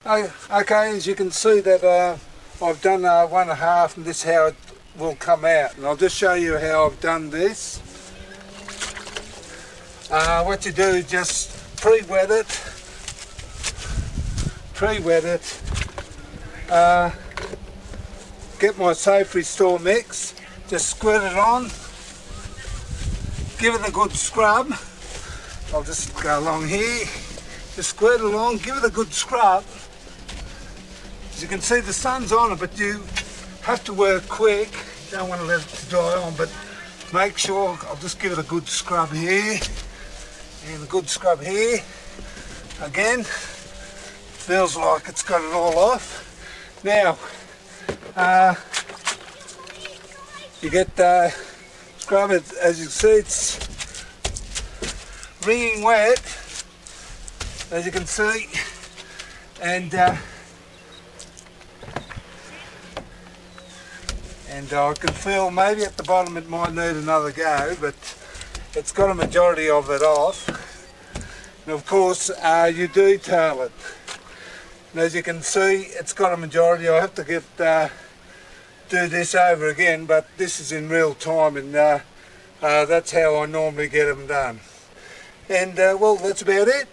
Okay, as you can see that I've done 1.5, and this is how it will come out. And I'll just show you how I've done this. What you do is just pre-wet it. Get my Safe Restore mix, just squirt it on, give it a good scrub. I'll just go along here, just squirt it along, give it a good scrub. As you can see, the sun's on it, but you have to work quick. You don't want to let it dry on, but make sure. I'll just give it a good scrub here, and a good scrub here. Again, feels like it's got it all off. Now, you get scrub it. As you can see, it's wringing wet, as you can see, and I can feel maybe at the bottom it might need another go, but it's got a majority of it off. And of course, you detail it. And as you can see, it's got a majority. I have to do this over again, but this is in real time, and that's how I normally get them done. And well, that's about it.